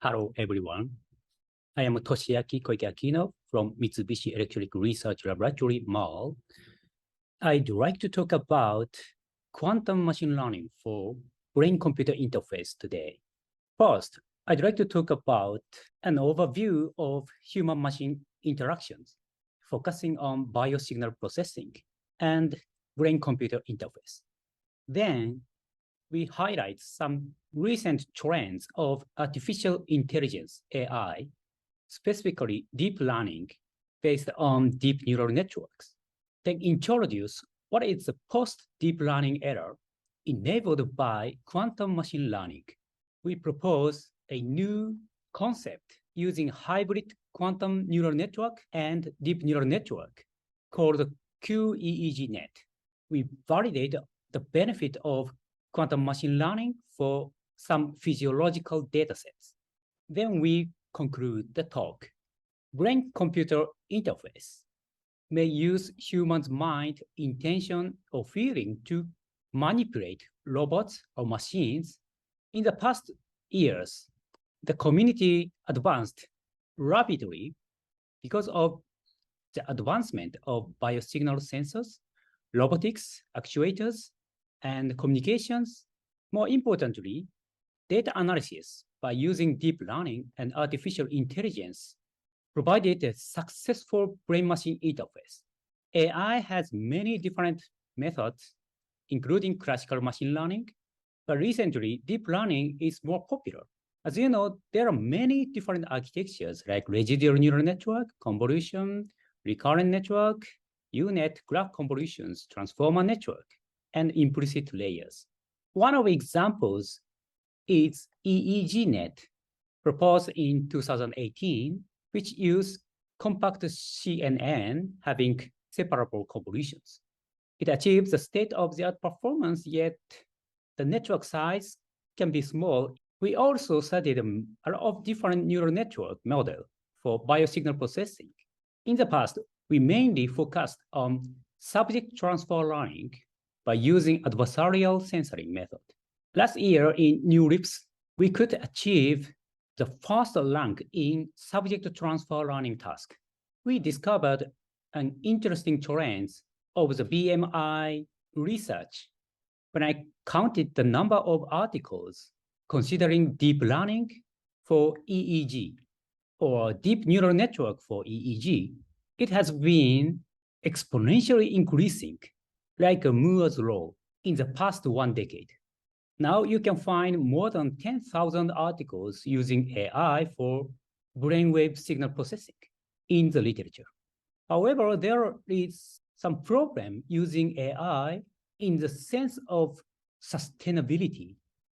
Hello, everyone. I am Toshiaki Koike-Akino from Mitsubishi Electric Research Laboratory, MERL. I'd like to talk about quantum machine learning for brain-computer interface today. First, I'd like to talk about an overview of human-machine interactions, focusing on biosignal processing and brain-computer interface. Then, we highlight some recent trends of artificial intelligence, AI, specifically deep learning based on deep neural networks. Then introduce what is the post-deep learning era enabled by quantum machine learning. We propose a new concept using hybrid quantum neural network and deep neural network called quEEGNet. We validate the benefit of quantum machine learning for some physiological datasets. Then we conclude the talk. Brain-computer interface may use humans' mind, intention, or feeling to manipulate robots or machines. In the past years, the community advanced rapidly because of the advancement of biosignal sensors, robotics, actuators, and communications. More importantly, data analysis by using deep learning and artificial intelligence provided a successful brain-machine interface. AI has many different methods, including classical machine learning, but recently, deep learning is more popular. As you know, there are many different architectures like residual neural network, convolution, recurrent network, U-net, graph convolutions, transformer network, and implicit layers. One of the examples is EEGNet, proposed in 2018, which used compact CNN having separable convolutions. It achieves the state-of-the-art performance, yet the network size can be small. We also studied a lot of different neural network models for biosignal processing. In the past, we mainly focused on subject transfer learning by using adversarial censoring method. Last year in New RIPS, we could achieve the first rank in subject transfer learning task. We discovered an interesting trend of the BMI research when I counted the number of articles considering deep learning for EEG or deep neural network for EEG. It has been exponentially increasing like a Moore's law in the past 1 decade. Now you can find more than 10,000 articles using AI for brainwave signal processing in the literature. However, there is some problem using AI in the sense of sustainability.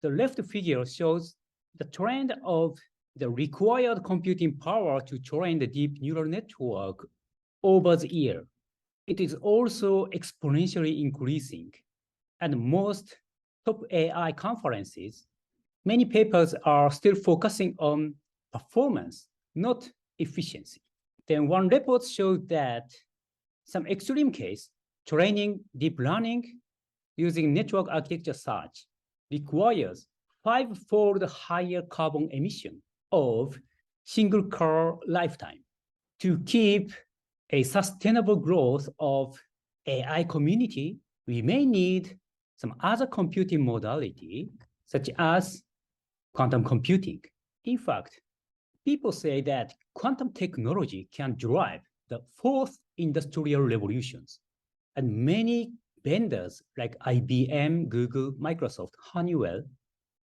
The left figure shows the trend of the required computing power to train the deep neural network over the year. It is also exponentially increasing. And most top AI conferences, many papers are still focusing on performance, not efficiency. Then one report showed that some extreme case, training deep learning using network architecture search requires 5-fold higher carbon emission of single car lifetime. To keep a sustainable growth of AI community, we may need some other computing modality, such as quantum computing. In fact, people say that quantum technology can drive the fourth industrial revolutions. And many vendors like IBM, Google, Microsoft, Honeywell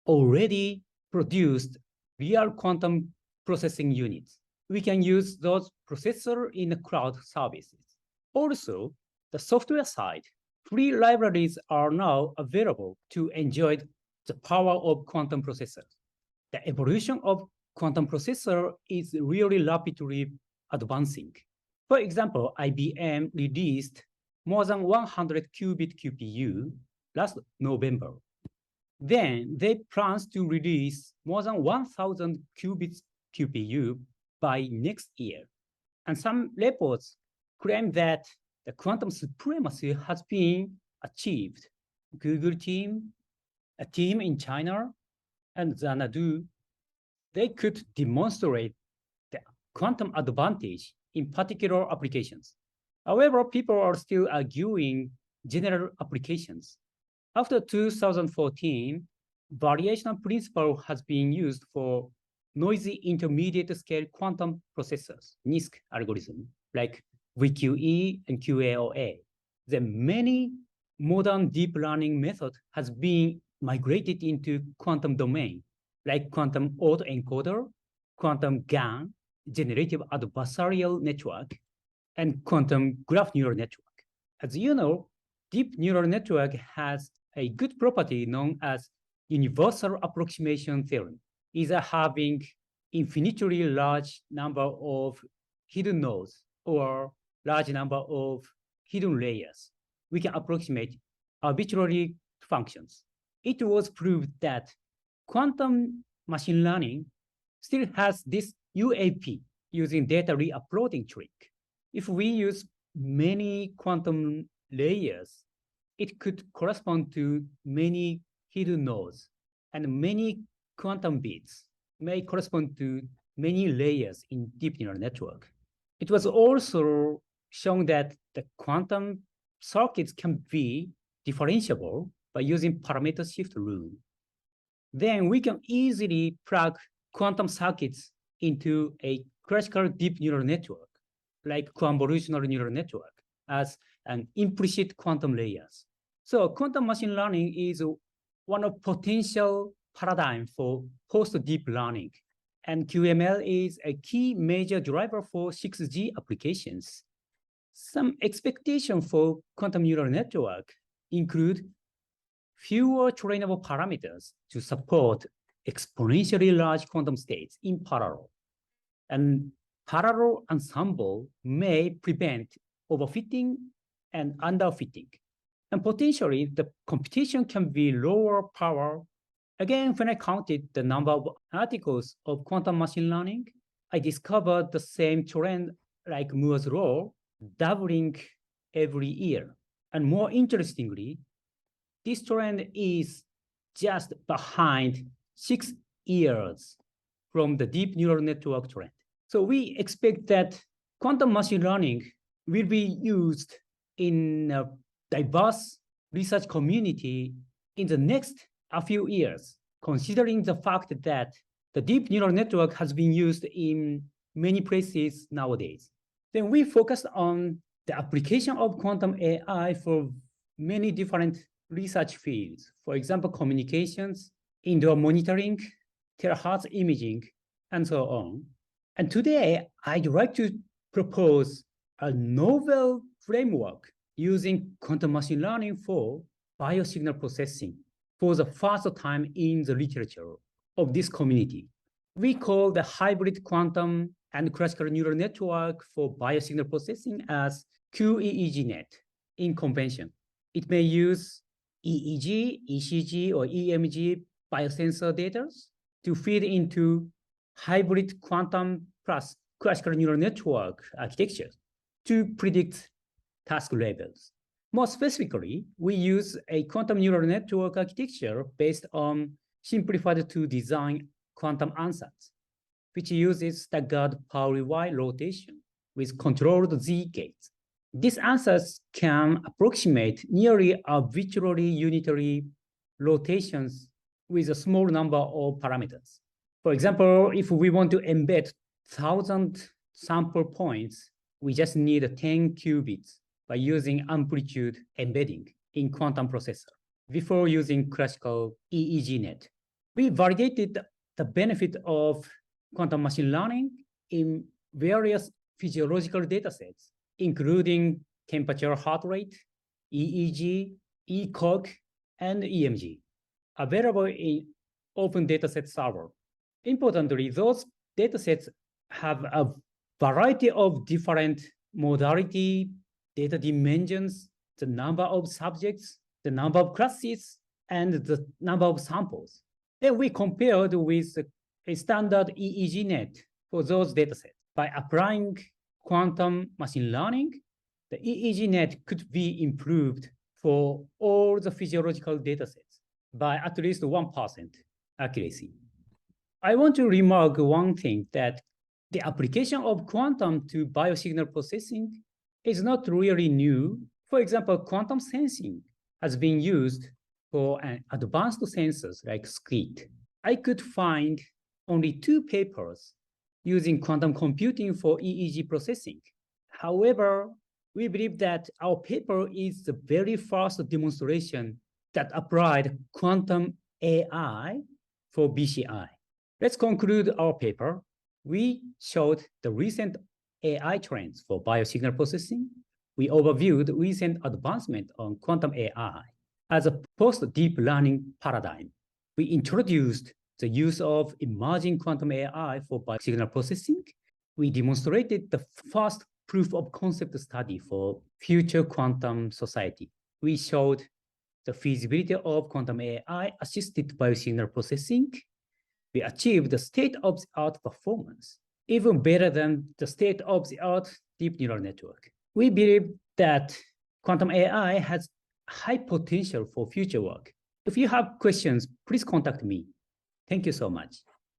already produced real quantum processing units. We can use those processors in the cloud services. Also, the software side, free libraries are now available to enjoy the power of quantum processors. The evolution of quantum processor is really rapidly advancing. For example, IBM released more than 100 qubit QPU last November. Then they plan to release more than 1,000 qubits QPU by next year. And some reports claim that the quantum supremacy has been achieved. Google team, a team in China, and Xanadu they could demonstrate the quantum advantage in particular applications. However, people are still arguing general applications. After 2014, variational principle has been used for noisy intermediate scale quantum processors, NISQ algorithm, like VQE and QAOA. The many modern deep learning methods has been migrated into quantum domain, like quantum autoencoder, quantum GAN, generative adversarial network, and quantum graph neural network. As you know, deep neural network has a good property known as universal approximation theorem, either having infinitely large number of hidden nodes or large number of hidden layers. We can approximate arbitrary functions. It was proved that quantum machine learning still has this UAP using data re-uploading trick. If we use many quantum layers, it could correspond to many hidden nodes, and many quantum bits may correspond to many layers in deep neural network. It was also shown that the quantum circuits can be differentiable by using parameter shift rule. Then we can easily plug quantum circuits into a classical deep neural network, like convolutional neural network, as an implicit quantum layers. So quantum machine learning is one of potential paradigm for post-deep learning. And QML is a key major driver for 6G applications. Some expectation for quantum neural network include fewer trainable parameters to support exponentially large quantum states in parallel. And parallel ensemble may prevent overfitting and underfitting. And potentially, the computation can be lower power. Again, when I counted the number of articles of quantum machine learning, I discovered the same trend like Moore's law, doubling every year. And more interestingly, this trend is just behind 6 years from the deep neural network trend. So we expect that quantum machine learning will be used in a diverse research community in the next few years, considering the fact that the deep neural network has been used in many places nowadays. Then we focused on the application of quantum AI for many different research fields. For example, communications, indoor monitoring, terahertz imaging, and so on. And today, I'd like to propose a novel framework using quantum machine learning for biosignal processing for the first time in the literature of this community. We call the hybrid quantum and classical neural network for biosignal processing as quEEGNet in convention. It may use EEG, ECG, or EMG biosensor data to feed into hybrid quantum plus classical neural network architecture to predict task levels. More specifically, we use a quantum neural network architecture based on simplified to design quantum ansatz, which uses staggered Pauli-Wise rotation with controlled Z gates. These ansatz can approximate nearly arbitrary unitary rotations with a small number of parameters. For example, if we want to embed 1,000 sample points, we just need 10 qubits by using amplitude embedding in quantum processor before using classical EEGNet. We validated the benefit of quantum machine learning in various physiological datasets, including temperature, heart rate, EEG, ECoG, and EMG, available in open dataset server. Importantly, those datasets have a variety of different modality, data dimensions, the number of subjects, the number of classes, and the number of samples. Then we compared with a standard EEGNet for those datasets. By applying quantum machine learning, the EEGNet could be improved for all the physiological datasets by at least 1% accuracy. I want to remark one thing, that the application of quantum to biosignal processing is not really new. For example, quantum sensing has been used for an advanced sensors like SCIT. I could find only 2 papers using quantum computing for EEG processing. However, we believe that our paper is the very first demonstration that applied quantum AI for BCI. Let's conclude our paper. We showed the recent AI trends for biosignal processing. We overviewed recent advancement on quantum AI as a post-deep learning paradigm. We introduced the use of emerging quantum AI for biosignal processing. We demonstrated the first proof of concept study for future quantum society. We showed the feasibility of quantum AI-assisted biosignal processing. We achieved the state-of-the-art performance, even better than the state-of-the-art deep neural network. We believe that quantum AI has high potential for future work. If you have questions, please contact me. Thank you so much.